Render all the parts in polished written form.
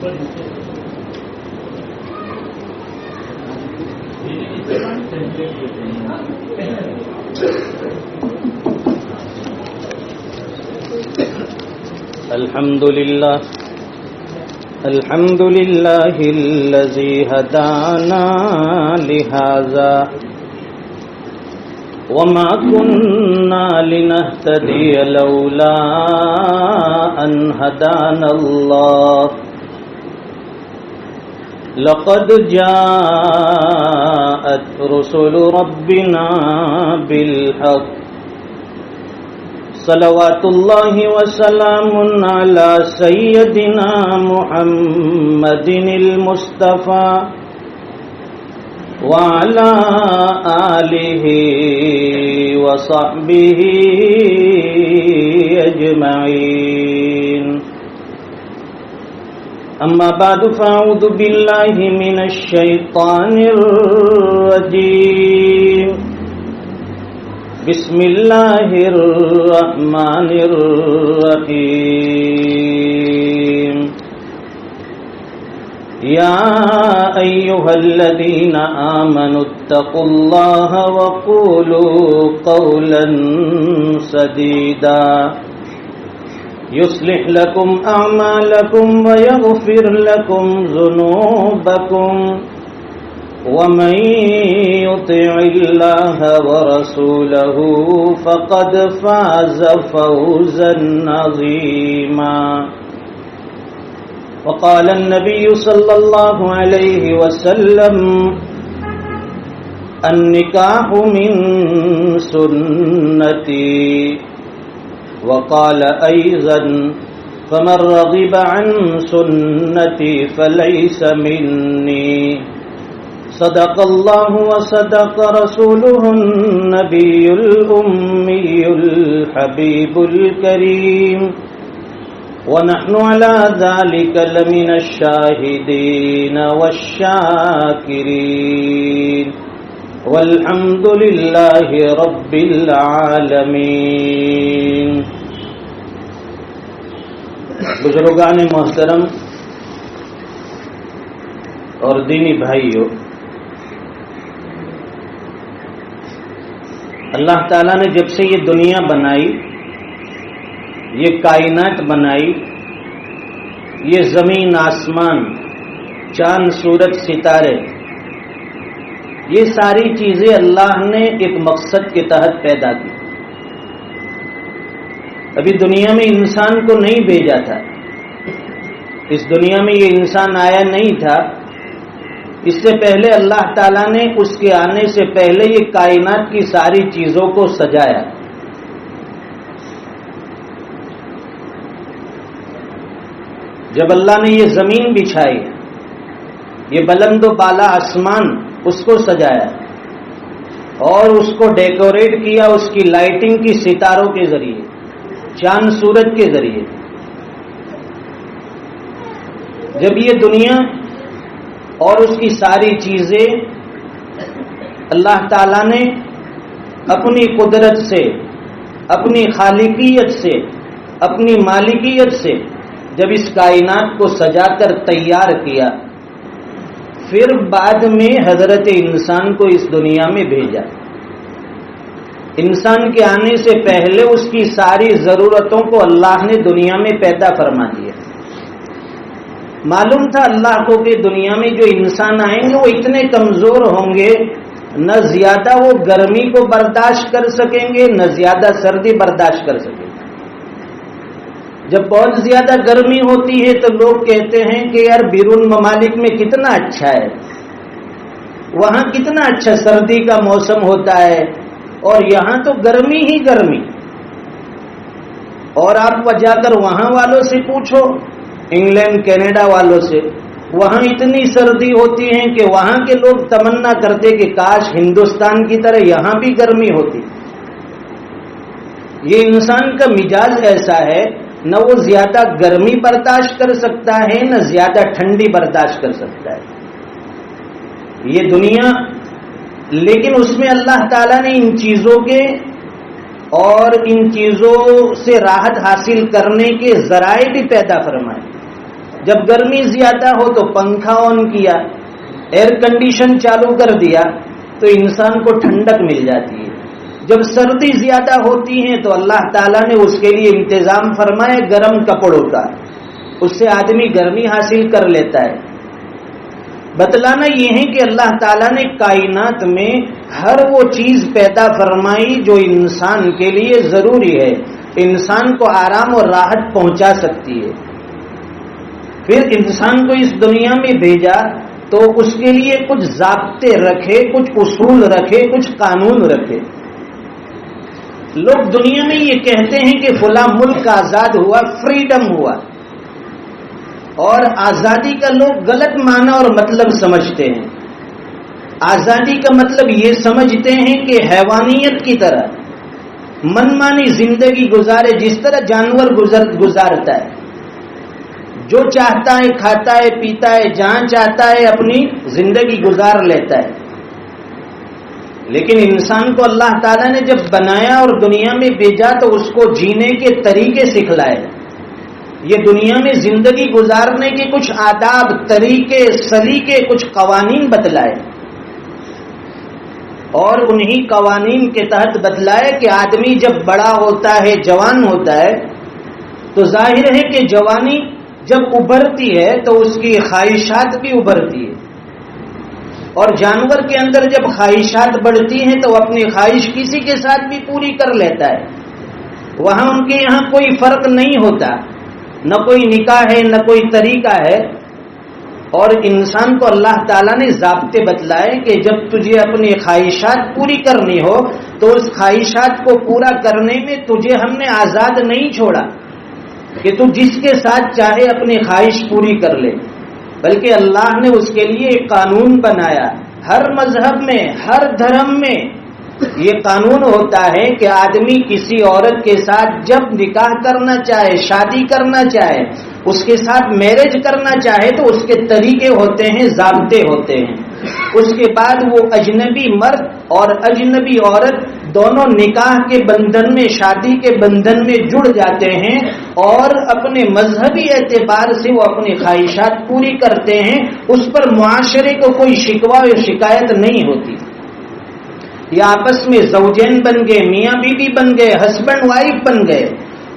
الحمد لله الذي هدانا لهذا وما كنا لنهتدي لولا أن هدانا الله لقد جاءت رسل ربنا بالحق صلوات الله وسلام على سيدنا محمد المصطفى وعلى آله وصحبه أجمعين أما بعد فأعوذ بالله من الشيطان الرجيم بسم الله الرحمن الرحيم يا أيها الذين آمنوا اتقوا الله وقولوا قولا سديدا يصلح لكم أعمالكم ويغفر لكم ذنوبكم ومن يطع الله ورسوله فقد فاز فوزا عظيما وقال النبي صلى الله عليه وسلم النكاح من سنتي وقال أيضا فمن رغب عن سنتي فليس مني صدق الله وصدق رسوله النبي الأمي الحبيب الكريم ونحن على ذلك لمن الشاهدين والشاكرين والحمد لله رب العالمين. بزرگان محترم اور دینی بھائیوں، اللہ تعالیٰ نے جب سے یہ دنیا بنائی، یہ کائنات بنائی، یہ زمین آسمان، چاند سورج ستارے، یہ ساری چیزیں اللہ نے ایک مقصد کے تحت پیدا کی. ابھی دنیا میں انسان کو نہیں بھیجا تھا، اس دنیا میں یہ انسان آیا نہیں تھا. اس سے پہلے اللہ تعالیٰ نے اس کے آنے سے پہلے یہ کائنات کی ساری چیزوں کو سجایا. جب اللہ نے یہ زمین بچھائی، یہ بلند و بالا آسمان، اس کو سجایا اور اس کو ڈیکوریٹ کیا اس کی لائٹنگ کی ستاروں کے ذریعے، چاند سورج کے ذریعے. جب یہ دنیا اور اس کی ساری چیزیں اللہ تعالیٰ نے اپنی قدرت سے، اپنی خالقیت سے، اپنی مالکیت سے جب اس کائنات کو سجا کر تیار کیا، پھر بعد میں حضرت انسان کو اس دنیا میں بھیجا. انسان کے آنے سے پہلے اس کی ساری ضرورتوں کو اللہ نے دنیا میں پیدا فرما دیا. معلوم تھا اللہ کو کہ دنیا میں جو انسان آئیں گے وہ اتنے کمزور ہوں گے، نہ زیادہ وہ گرمی کو برداشت کر سکیں گے، نہ زیادہ سردی برداشت کر سکیں گے. جب بہت زیادہ گرمی ہوتی ہے تو لوگ کہتے ہیں کہ یار بیرون ممالک میں کتنا اچھا ہے، وہاں کتنا اچھا سردی کا موسم ہوتا ہے، اور یہاں تو گرمی ہی گرمی. اور آپ جا کر وہاں والوں سے پوچھو، انگلینڈ کینیڈا والوں سے، وہاں اتنی سردی ہوتی ہے کہ وہاں کے لوگ تمنا کرتے کہ کاش ہندوستان کی طرح یہاں بھی گرمی ہوتی. یہ انسان کا مزاج ایسا ہے، نہ وہ زیادہ گرمی برداشت کر سکتا ہے نہ زیادہ ٹھنڈی برداشت کر سکتا ہے. یہ دنیا، لیکن اس میں اللہ تعالیٰ نے ان چیزوں کے اور ان چیزوں سے راحت حاصل کرنے کے ذرائع بھی پیدا فرمائے. جب گرمی زیادہ ہو تو پنکھا آن کیا، ایئر کنڈیشن چالو کر دیا تو انسان کو ٹھنڈک مل جاتی ہے۔ جب سردی زیادہ ہوتی ہے تو اللہ تعالیٰ نے اس کے لیے انتظام فرمایا گرم کپڑوں کا، اس سے آدمی گرمی حاصل کر لیتا ہے۔ بتلانا یہ ہے کہ اللہ تعالیٰ نے کائنات میں ہر وہ چیز پیدا فرمائی جو انسان کے لیے ضروری ہے، انسان کو آرام اور راحت پہنچا سکتی ہے۔ پھر انسان کو اس دنیا میں بھیجا تو اس کے لیے کچھ ضابطے رکھے، کچھ اصول رکھے، کچھ قانون رکھے۔ لوگ دنیا میں یہ کہتے ہیں کہ فلاں ملک آزاد ہوا، فریڈم ہوا، اور آزادی کا لوگ غلط معنی اور مطلب سمجھتے ہیں۔ آزادی کا مطلب یہ سمجھتے ہیں کہ حیوانیت کی طرح من مانی زندگی گزارے، جس طرح جانور گزارتا ہے، جو چاہتا ہے کھاتا ہے پیتا ہے، جہاں چاہتا ہے اپنی زندگی گزار لیتا ہے۔ لیکن انسان کو اللہ تعالیٰ نے جب بنایا اور دنیا میں بھیجا تو اس کو جینے کے طریقے سکھلائے، یہ دنیا میں زندگی گزارنے کے کچھ آداب، طریقے، سلیقے، کچھ قوانین بتلائے، اور انہی قوانین کے تحت بتلائے کہ آدمی جب بڑا ہوتا ہے، جوان ہوتا ہے، تو ظاہر ہے کہ جوانی جب ابھرتی ہے تو اس کی خواہشات بھی ابھرتی ہے، اور جانور کے اندر جب خواہشات بڑھتی ہیں تو اپنی خواہش کسی کے ساتھ بھی پوری کر لیتا ہے۔ وہاں ان کے یہاں کوئی فرق نہیں ہوتا، نہ کوئی نکاح ہے نہ کوئی طریقہ ہے۔ اور انسان کو اللہ تعالیٰ نے ضابطے بتلائے کہ جب تجھے اپنی خواہشات پوری کرنی ہو تو اس خواہشات کو پورا کرنے میں تجھے ہم نے آزاد نہیں چھوڑا کہ تو جس کے ساتھ چاہے اپنی خواہش پوری کر لے، بلکہ اللہ نے اس کے لیے ایک قانون بنایا۔ ہر مذہب میں، ہر دھرم میں یہ قانون ہوتا ہے کہ آدمی کسی عورت کے ساتھ جب نکاح کرنا چاہے، شادی کرنا چاہے، اس کے ساتھ میرج کرنا چاہے تو اس کے طریقے ہوتے ہیں، ضابطے ہوتے ہیں۔ اس کے بعد وہ اجنبی مرد اور اجنبی عورت دونوں نکاح کے بندھن میں، شادی کے بندھن میں جڑ جاتے ہیں، اور اپنے مذہبی اعتبار سے وہ اپنی خواہشات پوری کرتے ہیں۔ اس پر معاشرے کو کوئی شکوہ یا شکایت نہیں ہوتی۔ یہ آپس میں زوجین بن گئے، میاں بیوی بن گئے، ہسبینڈ وائف بن گئے،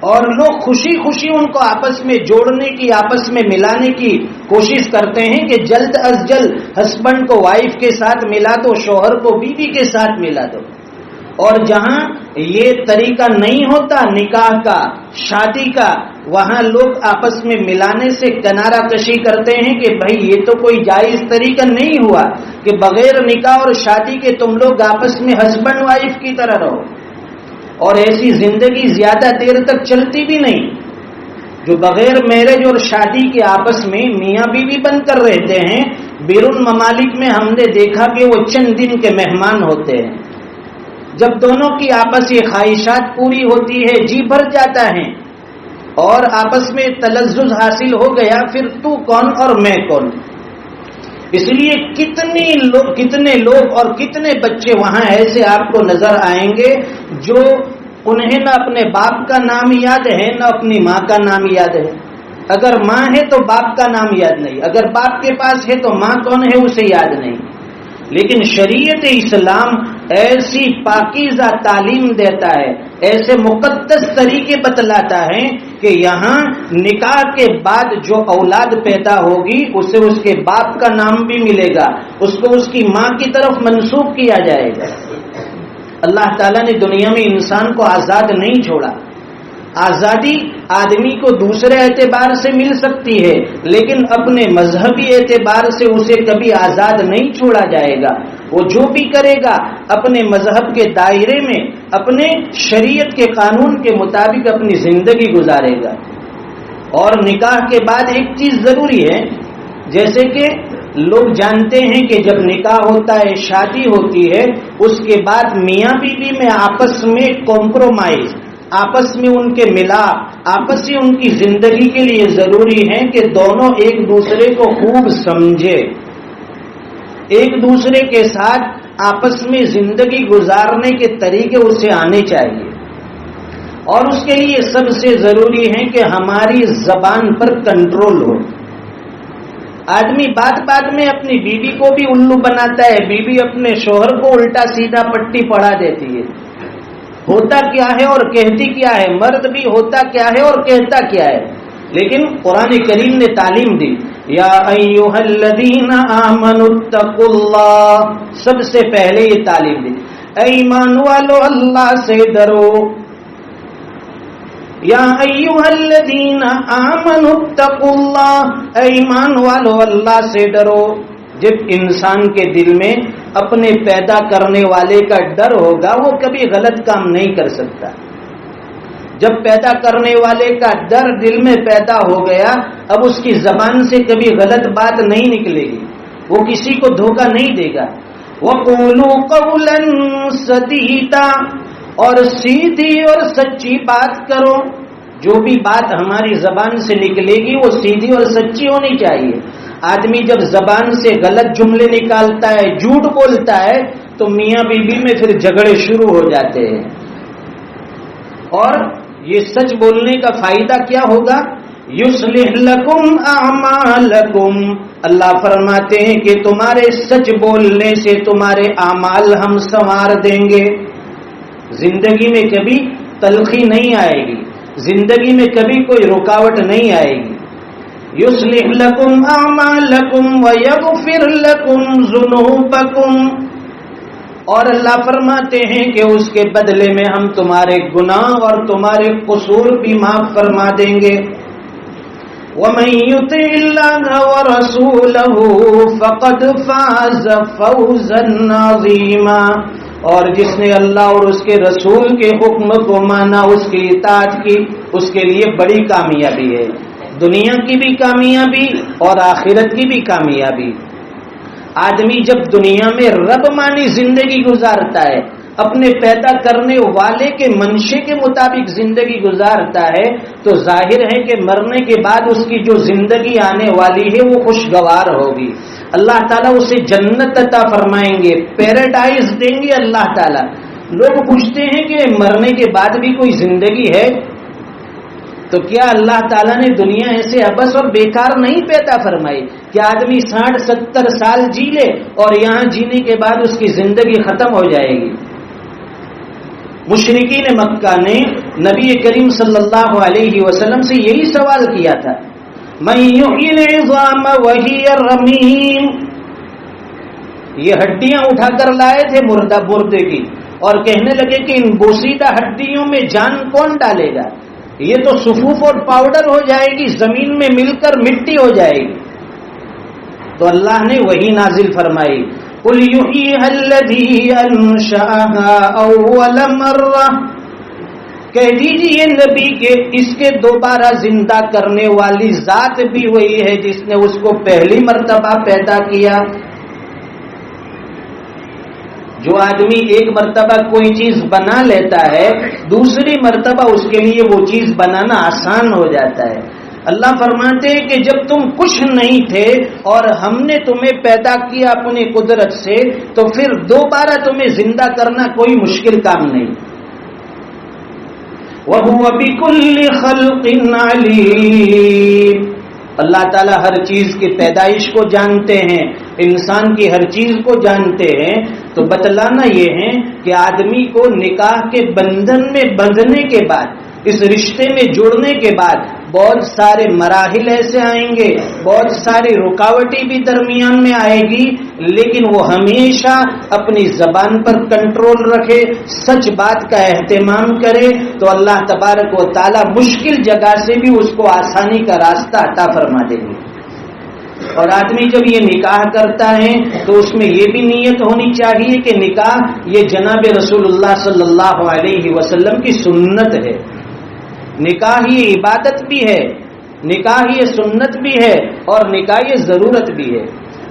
اور لوگ خوشی خوشی ان کو آپس میں جوڑنے کی، آپس میں ملانے کی کوشش کرتے ہیں کہ جلد از جلد ہسبینڈ کو وائف کے ساتھ ملا دو، شوہر کو بیوی کے ساتھ ملا دو۔ اور جہاں یہ طریقہ نہیں ہوتا نکاح کا، شادی کا، وہاں لوگ آپس میں ملانے سے کنارہ کشی کرتے ہیں کہ بھائی یہ تو کوئی جائز طریقہ نہیں ہوا کہ بغیر نکاح اور شادی کے تم لوگ آپس میں ہسبینڈ وائف کی طرح رہو، اور ایسی زندگی زیادہ دیر تک چلتی بھی نہیں۔ جو بغیر میرج اور شادی کے آپس میں میاں بیوی بن کر رہتے ہیں، بیرون ممالک میں ہم نے دیکھا کہ وہ چند دن کے مہمان ہوتے ہیں۔ جب دونوں کی آپسی خواہشات پوری ہوتی ہے، جی بھر جاتا ہے اور آپس میں تلذذ حاصل ہو گیا، پھر تو کون اور میں کون۔ اس لیے کتنے لوگ اور کتنے بچے وہاں ایسے آپ کو نظر آئیں گے جو انہیں نہ اپنے باپ کا نام یاد ہے نہ اپنی ماں کا نام یاد ہے۔ اگر ماں ہے تو باپ کا نام یاد نہیں، اگر باپ کے پاس ہے تو ماں کون ہے اسے یاد نہیں۔ لیکن شریعت اسلام ایسی پاکیزہ تعلیم دیتا ہے، ایسے مقدس طریقے بتلاتا ہے کہ یہاں نکاح کے بعد جو اولاد پیدا ہوگی اسے اس کے باپ کا نام بھی ملے گا، اس کو اس کی ماں کی طرف منسوب کیا جائے گا۔ اللہ تعالیٰ نے دنیا میں انسان کو آزاد نہیں چھوڑا۔ آزادی آدمی کو دوسرے اعتبار سے مل سکتی ہے، لیکن اپنے مذہبی اعتبار سے اسے کبھی آزاد نہیں چھوڑا جائے گا۔ وہ جو بھی کرے گا اپنے مذہب کے دائرے میں، اپنے شریعت کے قانون کے مطابق اپنی زندگی گزارے گا۔ اور نکاح کے بعد ایک چیز ضروری ہے، جیسے کہ لوگ جانتے ہیں کہ جب نکاح ہوتا ہے، شادی ہوتی ہے، اس کے بعد میاں بیوی میں آپس میں کمپرومائز، آپس میں ان کے ملاپ، آپسی ان کی زندگی کے لیے ضروری ہے کہ دونوں ایک دوسرے کو خوب سمجھے، ایک دوسرے کے ساتھ آپس میں زندگی گزارنے کے طریقے اسے آنے چاہیے۔ اور اس کے لیے سب سے ضروری ہے کہ ہماری زبان پر کنٹرول ہو۔ آدمی بات بات میں اپنی بیوی کو بھی الو بناتا ہے، بیوی اپنے شوہر کو الٹا سیدھا پٹی پڑھا دیتی ہے. ہوتا کیا ہے اور کہتی کیا ہے؟ مرد بھی ہوتا کیا ہے اور کہتا کیا ہے؟ لیکن قرآن کریم نے تعلیم دی، یا ایھا الذین آمنوا اتقوا اللہ. سب سے پہلے یہ تعلیم دی، اے ایمان والو اللہ سے ڈرو. یا ایھا الذین آمنوا اتقوا اللہ، اے ایمان والو اللہ سے ڈرو. جب انسان کے دل میں اپنے پیدا کرنے والے کا ڈر ہوگا وہ کبھی غلط کام نہیں کر سکتا. جب پیدا کرنے والے کا ڈر دل میں پیدا ہو گیا، اب اس کی زبان سے کبھی غلط بات نہیں نکلے گی، وہ کسی کو دھوکہ نہیں دے گا. وَقُولُوا قَوْلًا سَدِيدًا، اور سیدھی اور سچی بات کرو. جو بھی بات ہماری زبان سے نکلے گی وہ سیدھی اور سچی ہونی چاہیے. آدمی جب زبان سے غلط جملے نکالتا ہے، جھوٹ بولتا ہے، تو میاں بیوی میں پھر جھگڑے شروع ہو جاتے ہیں. اور یہ سچ بولنے کا فائدہ کیا ہوگا؟ یصلح لکم اعمالکم، اللہ فرماتے ہیں کہ تمہارے سچ بولنے سے تمہارے اعمال ہم سنوار دیں گے. زندگی میں کبھی تلخی نہیں آئے گی، زندگی میں کبھی کوئی رکاوٹ نہیں آئے گی. یصلح لکم اعمالکم ویغفر لکم ذنوبکم، اور اللہ فرماتے ہیں کہ اس کے بدلے میں ہم تمہارے گناہ اور تمہارے قصور بھی معاف فرما دیں گے. وَمَن يُطِعِ اللَّهَ وَرَسُولَهُ فَقَدْ فَازَ فَوْزًا عَظِيمًا، اور جس نے اللہ اور اس کے رسول کے حکم کو مانا، اس کی اطاعت کی، اس کے لیے بڑی کامیابی ہے. دنیا کی بھی کامیابی اور آخرت کی بھی کامیابی. آدمی جب دنیا میں رب مانی زندگی گزارتا ہے، اپنے پیدا کرنے والے کے منشے کے مطابق زندگی گزارتا ہے، تو ظاہر ہے کہ مرنے کے بعد اس کی جو زندگی آنے والی ہے وہ خوشگوار ہوگی. اللہ تعالیٰ اسے جنت عطا فرمائیں گے، پیراڈائز دیں گے اللہ تعالیٰ. لوگ پوچھتے ہیں کہ مرنے کے بعد بھی کوئی زندگی ہے؟ تو کیا اللہ تعالیٰ نے دنیا ایسے ابس اور بیکار نہیں پیدا فرمائی کہ آدمی 60-70 سال جی لے اور یہاں جینے کے بعد اس کی زندگی ختم ہو جائے گی؟ مشرکین مکہ نے نبی کریم صلی اللہ علیہ وسلم سے یہی سوال کیا تھا، مَن یحیی العظام وہی رمیم. یہ ہڈیاں اٹھا کر لائے تھے مردے کی، اور کہنے لگے کہ ان بوسیدہ ہڈیوں میں جان کون ڈالے گا؟ یہ تو صفوف اور پاؤڈر ہو جائے گی، زمین میں مل کر مٹی ہو جائے گی. تو اللہ نے وہی نازل فرمائی، قُلْ يُحْيِيهَا الَّذِي أَنشَأَهَا أَوَّلَ مَرَّةٍ، کہہ دیجیے نبی کہ اس کے دوبارہ زندہ کرنے والی ذات بھی وہی ہے جس نے اس کو پہلی مرتبہ پیدا کیا. جو آدمی ایک مرتبہ کوئی چیز بنا لیتا ہے، دوسری مرتبہ اس کے لیے وہ چیز بنانا آسان ہو جاتا ہے. اللہ فرماتے ہیں کہ جب تم کچھ نہیں تھے اور ہم نے تمہیں پیدا کیا اپنی قدرت سے، تو پھر دوبارہ تمہیں زندہ کرنا کوئی مشکل کام نہیں. وَهُوَ بِكُلِّ خَلْقٍ عَلِيمٌ، اللہ تعالیٰ ہر چیز کی پیدائش کو جانتے ہیں، انسان کی ہر چیز کو جانتے ہیں. تو بتلانا یہ ہے کہ آدمی کو نکاح کے بندھن میں بندھنے کے بعد، اس رشتے میں جڑنے کے بعد بہت سارے مراحل ایسے آئیں گے، بہت ساری رکاوٹیں بھی درمیان میں آئے گی، لیکن وہ ہمیشہ اپنی زبان پر کنٹرول رکھے، سچ بات کا اہتمام کرے، تو اللہ تبارک و تعالی مشکل جگہ سے بھی اس کو آسانی کا راستہ عطا فرما دیں گے. اور آدمی جب یہ نکاح کرتا ہے تو اس میں یہ بھی نیت ہونی چاہیے کہ نکاح یہ جناب رسول اللہ صلی اللہ علیہ وسلم کی سنت ہے. نکاح یہ عبادت بھی ہے، نکاح یہ سنت بھی ہے، اور نکاح یہ ضرورت بھی ہے.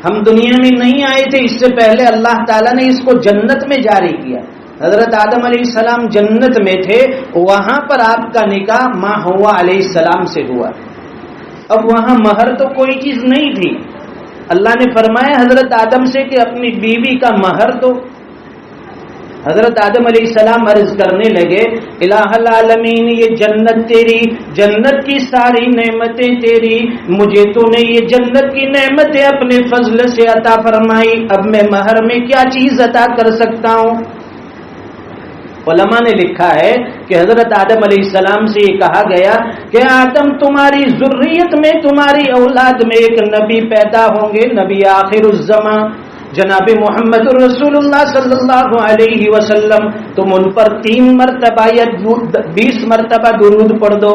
ہم دنیا میں نہیں آئے تھے، اس سے پہلے اللہ تعالیٰ نے اس کو جنت میں جاری کیا. حضرت آدم علیہ السلام جنت میں تھے، وہاں پر آپ کا نکاح ماں حوا علیہ السلام سے ہوا. اب وہاں مہر تو کوئی چیز نہیں تھی. اللہ نے فرمایا حضرت آدم سے کہ اپنی بیوی کا مہر دو. حضرت آدم علیہ السلام عرض کرنے لگے الہ العالمین، یہ جنت تیری، جنت کی ساری نعمتیں تیری، مجھے تو نے یہ جنت کی نعمتیں اپنے فضل سے عطا فرمائی، اب میں مہر میں کیا چیز عطا کر سکتا ہوں؟ علماء نے لکھا ہے کہ حضرت آدم علیہ السلام سے یہ کہا گیا کہ آدم تمہاری ذریت میں، تمہاری اولاد میں ایک نبی پیدا ہوں گے، نبی آخر الزمان جناب محمد رسول اللہ صلی اللہ علیہ وسلم، تم ان پر 3 مرتبہ یا 20 مرتبہ درود پڑھ دو،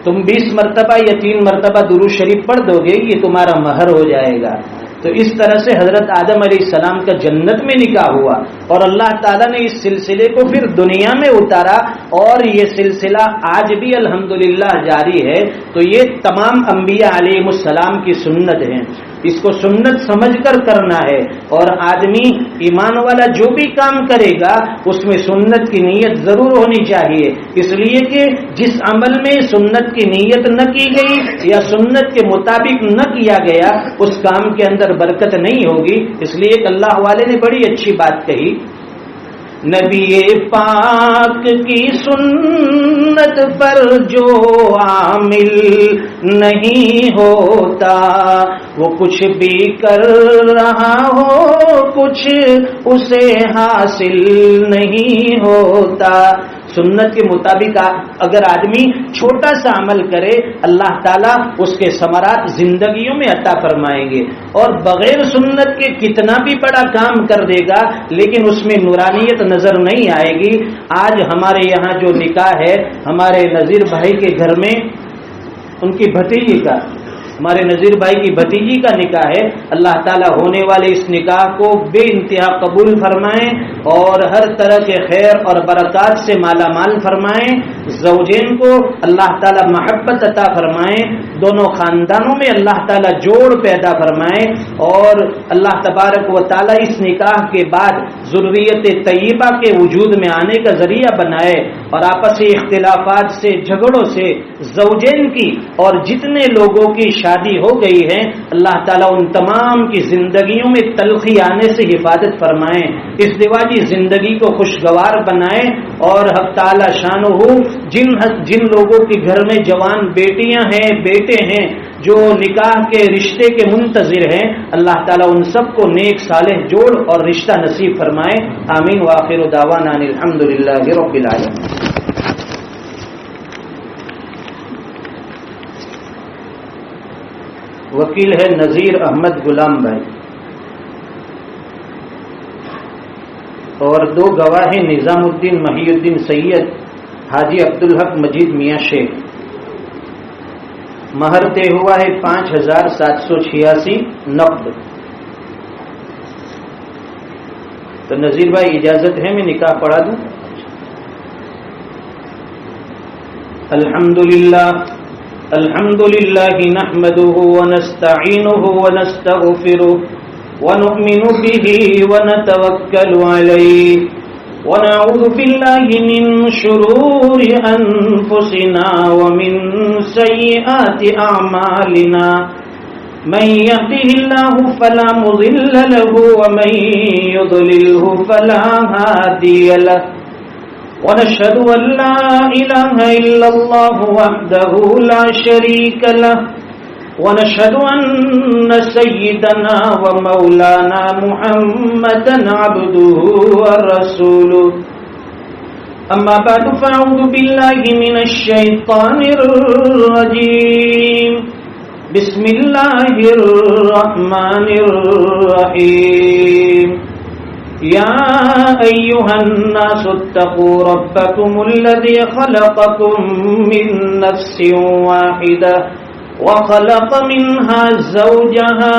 تم 20 مرتبہ یا 3 مرتبہ درود شریف پڑھ دو گے، یہ تمہارا مہر ہو جائے گا۔ تو اس طرح سے حضرت آدم علیہ السلام کا جنت میں نکاح ہوا، اور اللہ تعالیٰ نے اس سلسلے کو پھر دنیا میں اتارا، اور یہ سلسلہ آج بھی الحمدللہ جاری ہے۔ تو یہ تمام انبیاء علیہ السلام کی سنت ہے، اس کو سنت سمجھ کر کرنا ہے، اور آدمی ایمان والا جو بھی کام کرے گا اس میں سنت کی نیت ضرور ہونی چاہیے، اس لیے کہ جس عمل میں سنت کی نیت نہ کی گئی یا سنت کے مطابق نہ کیا گیا اس کام کے اندر برکت نہیں ہوگی۔ اس لیے کہ اللہ والے نے بڑی اچھی بات کہی، نبی پاک کی سنت پر جو عامل نہیں ہوتا وہ کچھ بھی کر رہا ہو کچھ اسے حاصل نہیں ہوتا۔ سنت کے مطابق اگر آدمی چھوٹا سا عمل کرے اللہ تعالیٰ اس کے ثمرات زندگیوں میں عطا فرمائیں گے، اور بغیر سنت کے کتنا بھی بڑا کام کر دے گا لیکن اس میں نورانیت نظر نہیں آئے گی۔ آج ہمارے یہاں جو نکاح ہے ہمارے نذیر بھائی کے گھر میں ان کی بھتیجی کا، ہمارے نذیر بھائی کی بھتیجی کا نکاح ہے، اللہ تعالیٰ ہونے والے اس نکاح کو بے انتہا قبول فرمائیں اور ہر طرح کے خیر اور برکات سے مالا مال فرمائیں، زوجین کو اللہ تعالیٰ محبت عطا فرمائیں، دونوں خاندانوں میں اللہ تعالیٰ جوڑ پیدا فرمائیں، اور اللہ تبارک و تعالیٰ اس نکاح کے بعد ذریت طیبہ کے وجود میں آنے کا ذریعہ بنائے، اور آپسی اختلافات سے جھگڑوں سے زوجین کی اور جتنے لوگوں کی شادی ہو گئی ہے اللہ تعالیٰ ان تمام کی زندگیوں میں تلخی آنے سے حفاظت فرمائیں، اس ازدواجی زندگی کو خوشگوار بنائیں، اور حق تعالیٰ شانہ جن لوگوں کے گھر میں جوان بیٹیاں ہیں بیٹے ہیں جو نکاح کے رشتے کے منتظر ہیں اللہ تعالیٰ ان سب کو نیک صالح جوڑ اور رشتہ نصیب فرمائے، آمین وآخر دعوانا ان الحمدللہ رب العالمین۔ وکیل ہے نذیر احمد غلام بھائی، اور 2 گواہ ہیں نظام الدین محی الدین سید حاجی عبدالحق مجید میاں شیخ۔ مہر طے ہوا ہے 5786 نقد۔ تو نذیر بھائی اجازت ہے میں نکاح پڑھا دوں؟ الحمد للہ نحمده ونستعینه ونستغفره ونؤمن به ونتوکل علیہ ونعوذ باللہ من شرور انفسنا ومن سیئات اعمالنا من يهده الله فلا مضل له ومن يضلله فلا هادي له ونشهد أن لا إله إلا الله وحده لا شريك له ونشهد أن سيدنا ومولانا محمدا عبده ورسوله أما بعد فأعوذ بالله من الشيطان الرجيم بسم الله الرحمن الرحيم يا أيها الناس اتقوا ربكم الذي خلقكم من نفس واحدة وخلق منها زوجها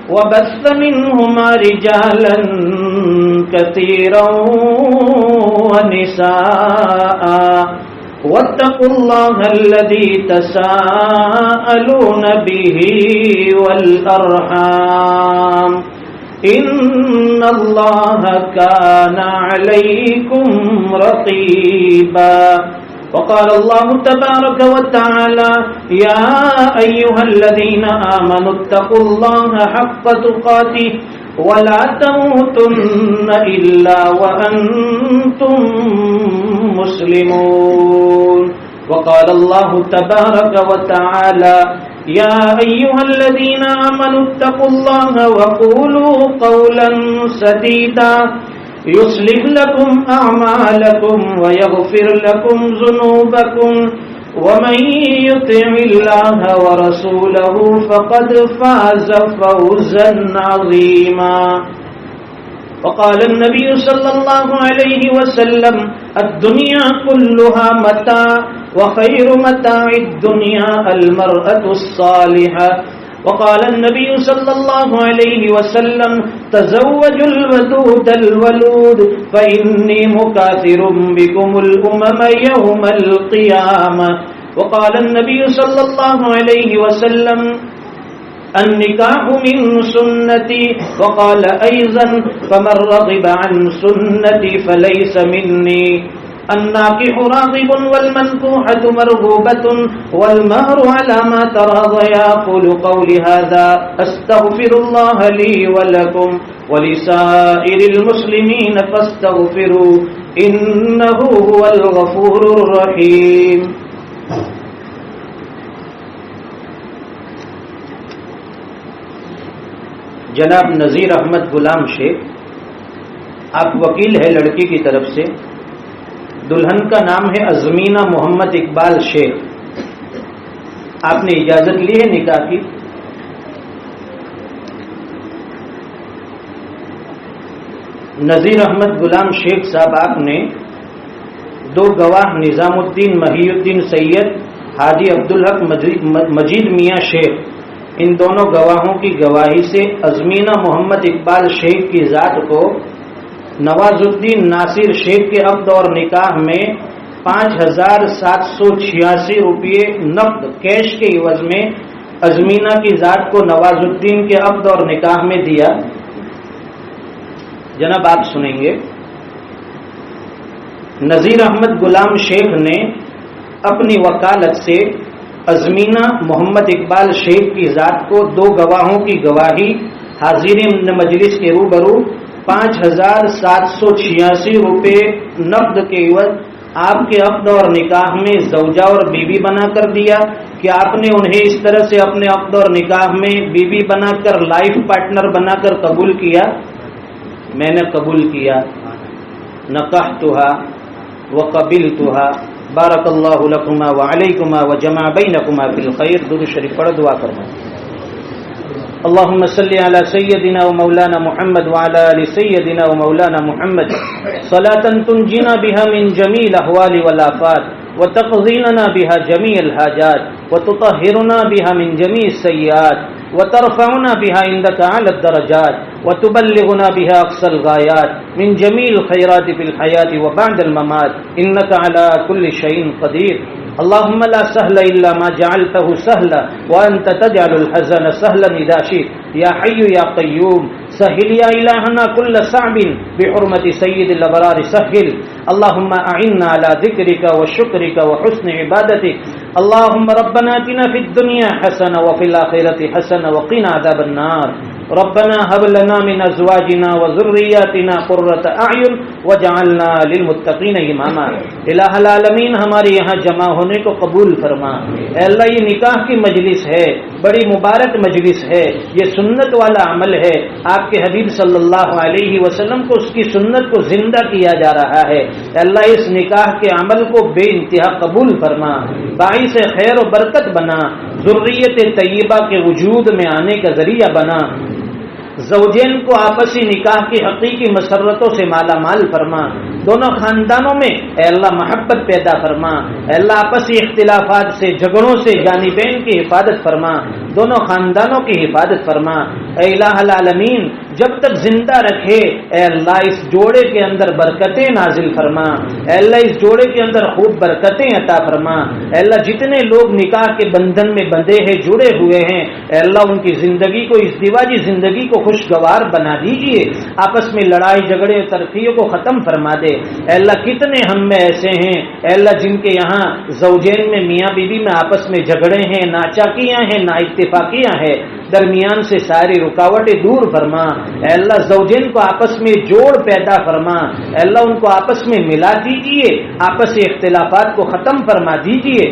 وبث منهما رجالا كثيرا ونساء واتقوا الله الذي تساءلون به والأرحام إن الله كان عليكم رقيبا وقال الله تبارك وتعالى يا أيها الذين آمنوا اتقوا الله حق تقاته ولا تموتن إلا وأنتم مسلمون. وقال الله تبارك وتعالى يا أيها الذين آمنوا اتقوا الله وقولوا قولا سديدا يصلح لكم أعمالكم ويغفر لكم ذنوبكم ومن يطع الله ورسوله فقد فاز فوزا عظيما. وقال النبي صلى الله عليه وسلم الدنيا كلها متاع وخير متاع الدنيا المرأة الصالحة. وقال النبي صلى الله عليه وسلم تزوجوا الودود الولود فإني مكاثر بكم الأمم يوم القيامة. وقال النبي صلى الله عليه وسلم النکاح من سنتی. وقال أيضا فمن رغب عن سنتی فليس مني. الناكح راغب والمنكوحة مرغوبة والمهر على ما تراضى. يقول قولي هذا أستغفر الله لي ولكم ولسائر المسلمين فاستغفروا إنه هو الغفور الرحيم. جناب نذیر احمد غلام شیخ، آپ وکیل ہے لڑکی کی طرف سے. دلہن کا نام ہے ازمینہ محمد اقبال شیخ. آپ نے اجازت لی ہے نکاح کی؟ نذیر احمد غلام شیخ صاحب، آپ نے دو گواہ نظام الدین محی الدین سید حاجی عبدالحق مجید میاں شیخ، ان دونوں گواہوں کی گواہی سے ازمینہ محمد اقبال شیخ کی ذات کو نواز الدین ناصر شیخ کے عقد اور نکاح میں 5,786 روپئے نقد کیش کے عوض میں ازمینہ کی ذات کو نواز الدین کے عقد اور نکاح میں دیا. جناب آپ سنیں گے. نذیر احمد غلام شیخ نے اپنی وکالت سے ازمینہ محمد اقبال شیخ کی ذات کو دو گواہوں کی گواہی حاضرین مجلس کے روبرو 5,786 روپے نقد کے عوض آپ کے عقد اور نکاح میں زوجہ اور بیوی بنا کر دیا کہ آپ نے انہیں اس طرح سے اپنے عقد اور نکاح میں بیوی بنا کر لائف پارٹنر بنا کر قبول کیا. میں نے قبول کیا. نکحتھا وقبلتھا. بارک اللہ لکما وعلیکما وجمع بینکما فی الخیر. درود شریف پڑھ دعا فرمائیں. اللهم صل على سيدنا ومولانا محمد وعلى آل سيدنا ومولانا محمد صلاة تنجينا بها من جميع الأهوال والآفات وتقضي لنا بها جميع الحاجات وتطهرنا بها من جميع السيئات وترفعنا بها عندك على الدرجات وتبلغنا بها أقصى الغايات من جميع الخيرات في الحياة وبعد الممات إنك على كل شيء قدير. اللهم لا سهل إلا ما جعلته سهلا وأنت تجعل الحزن سهلا إذا شئت. يا حي يا قيوم سهل يا إلهنا كل صعب بحرمة سيد الأبرار سهل. اللهم أعنا على ذكرك وشكرك وحسن عبادتك. اللهم ربنا آتنا في الدنيا حسنة وفي الآخرة حسنة وقنا عذاب النار. ربنا هب لنا من ازواجنا وذرياتنا قرة اعین واجعلنا للمتقین اماما. الہ العالمین ہمارے یہاں جمع ہونے کو قبول فرما. اے اللہ یہ نکاح کی مجلس ہے، بڑی مبارک مجلس ہے، یہ سنت والا عمل ہے. آپ کے حبیب صلی اللہ علیہ وسلم کو اس کی سنت کو زندہ کیا جا رہا ہے. اے اللہ اس نکاح کے عمل کو بے انتہا قبول فرما، باعث خیر و برکت بنا، ذریت طیبہ کے وجود میں آنے کا ذریعہ بنا. زوجین کو آپسی نکاح کی حقیقی مسرتوں سے مالا مال فرما. دونوں خاندانوں میں اے اللہ محبت پیدا فرما. اے اللہ آپسی اختلافات سے، جھگڑوں سے جانبین کی حفاظت فرما، دونوں خاندانوں کی حفاظت فرما. اے الہ العالمین جب تک زندہ رکھے اے اللہ اس جوڑے کے اندر برکتیں نازل فرما، اے اللہ اس جوڑے کے اندر خوب برکتیں عطا فرما، اے اللہ جتنے لوگ نکاح کے بندھن میں بندھے ہیں، جڑے ہوئے ہیں، اے اللہ ان کی زندگی کو، ازدواجی زندگی کو خوشگوار بنا دیجئے، آپس میں لڑائی جھگڑے اور ترفیوں کو ختم فرما دے۔ اے اللہ کتنے ہم میں ایسے ہیں اے اللہ جن کے یہاں زوجین میں، میاں بیوی میں آپس میں جھگڑے ہیں، ناچاکیاں ہیں، نا اتفاقیاں ہیں، درمیان سے ساری رکاوٹیں دور فرما۔ اے اللہ زوجین کو آپس میں جوڑ پیدا فرما، اے اللہ ان کو آپس میں ملا دیجئے، آپسی اختلافات کو ختم فرما دیجئے۔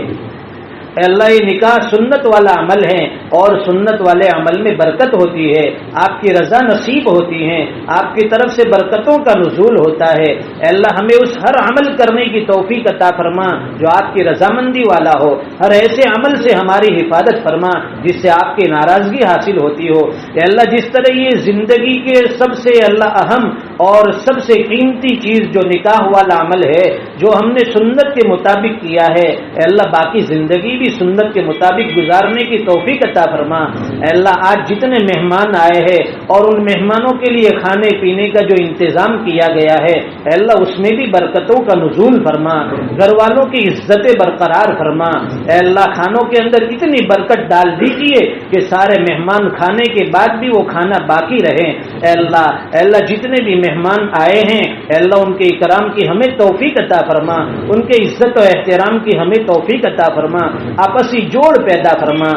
اے اللہ یہ نکاح سنت والا عمل ہے اور سنت والے عمل میں برکت ہوتی ہے، آپ کی رضا نصیب ہوتی ہے، آپ کی طرف سے برکتوں کا نزول ہوتا ہے۔ اے اللہ ہمیں اس ہر عمل کرنے کی توفیق عطا فرما جو آپ کی رضامندی والا ہو، ہر ایسے عمل سے ہماری حفاظت فرما جس سے آپ کی ناراضگی حاصل ہوتی ہو۔ اے اللہ جس طرح یہ زندگی کے سب سے اللہ اہم اور سب سے قیمتی چیز جو نکاح والا عمل ہے، جو ہم نے سنت کے مطابق کیا ہے، اے اللہ باقی زندگی بھی سنت کے مطابق گزارنے کی توفیق عطا فرما۔ اے اللہ آج جتنے مہمان آئے ہیں اور ان مہمانوں کے لیے کھانے پینے کا جو انتظام کیا گیا ہے، اے اللہ اس میں بھی برکتوں کا نزول فرما، گھر والوں کی عزت برقرار فرما۔ اے اللہ کھانوں کے اندر اتنی برکت ڈال دیجیے کہ سارے مہمان کھانے کے بعد بھی وہ کھانا باقی رہے۔ اے اللہ جتنے بھی مہمان آئے ہیں اے اللہ ان کے اکرام کی ہمیں توفیق عطا فرما، ان کے عزت و احترام کی ہمیں توفیق عطا فرما، آپسی جوڑ پیدا فرما۔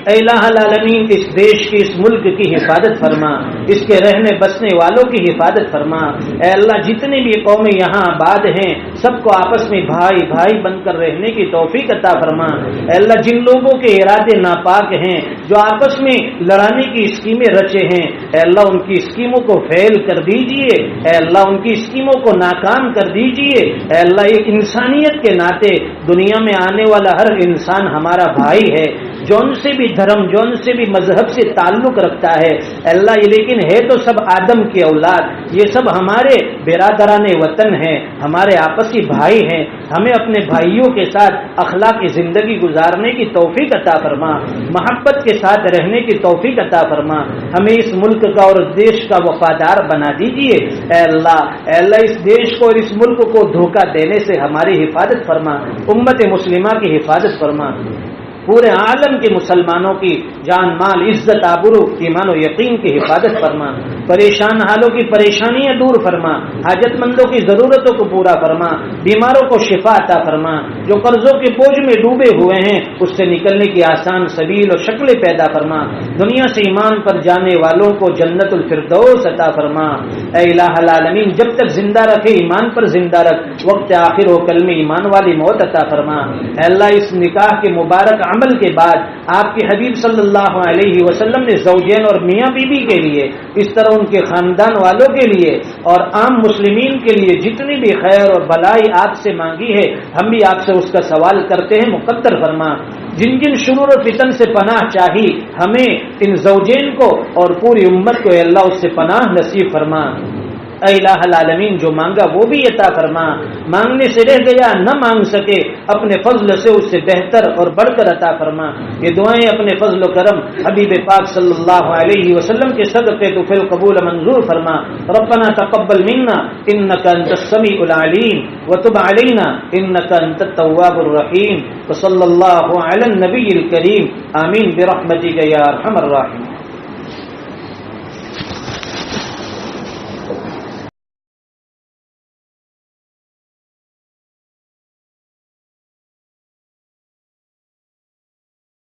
اے الہ العالمین اس دیش کی، اس ملک کی حفاظت فرما، اس کے رہنے بسنے والوں کی حفاظت فرما۔ اے اللہ جتنے بھی قومیں یہاں آباد ہیں سب کو آپس میں بھائی بھائی بن کر رہنے کی توفیق عطا فرما۔ اے اللہ جن لوگوں کے ارادے ناپاک ہیں، جو آپس میں لڑانے کی اسکیمیں رچے ہیں، اے اللہ ان کی اسکیموں کو فیل کر دیجئے، اے اللہ ان کی اسکیموں کو ناکام کر دیجئے۔ اے اللہ ایک انسانیت کے ناطے دنیا میں آنے والا ہر انسان ہمارا بھائی ہے، جون سے بھی دھرم، جون سے بھی مذہب سے تعلق رکھتا ہے اللہ، یہ لیکن ہے تو سب آدم کی اولاد، یہ سب ہمارے برادران وطن ہیں، ہمارے آپسی بھائی ہیں، ہمیں اپنے بھائیوں کے ساتھ اخلاقی زندگی گزارنے کی توفیق عطا فرما، محبت کے ساتھ رہنے کی توفیق عطا فرما، ہمیں اس ملک کا اور دیش کا وفادار بنا دیجئے۔ اے اللہ اس دیش کو اور اس ملک کو دھوکہ دینے سے ہماری حفاظت فرما، امت مسلمہ کی حفاظت فرما، پورے عالم کے مسلمانوں کی جان مال عزت آبرو ایمان و یقین کی حفاظت فرما، پریشان حالوں کی پریشانیاں دور فرما، حاجت مندوں کی ضرورتوں کو پورا فرما، بیماروں کو شفا عطا فرما، جو قرضوں کے بوجھ میں ڈوبے ہوئے ہیں اس سے نکلنے کی آسان سبیل اور شکلیں پیدا فرما، دنیا سے ایمان پر جانے والوں کو جنت الفردوس عطا فرما۔ اے الہ العالمین جب تک زندہ رکھے ایمان پر زندہ رکھ، وقت آخر ہو کل میں ایمان والی موت عطا فرما۔ اے اللہ اس نکاح کے مبارک عمل کے بعد آپ کے حبیب صلی اللہ علیہ وسلم نے زوجین اور میاں بیوی کے لیے، اس طرح ان کے خاندان والوں کے لیے اور عام مسلمین کے لیے جتنی بھی خیر اور بلائی آپ سے مانگی ہے، ہم بھی آپ سے اس کا سوال کرتے ہیں، مقدر فرما۔ جن جن شرور و فتن سے پناہ چاہی ہمیں ان زوجین کو اور پوری امت کو اے اللہ اس سے پناہ نصیب فرما۔ اے الہ العالمین جو مانگا وہ بھی عطا فرما، مانگنے سے رہ گیا نہ مانگ سکے اپنے فضل سے اس سے بہتر اور بڑھ کر عطا فرما۔ یہ دعائیں اپنے فضل و کرم حبیب پاک صلی اللہ علیہ وسلم کے صدقے تو پھر قبول منظور فرما۔ ربنا تقبل منا انک انت السمیع العلیم وتب علینا انک انت التواب الرحیم وصلی اللہ علی النبی الکریم آمین برحمتک یا ارحم الراحمین۔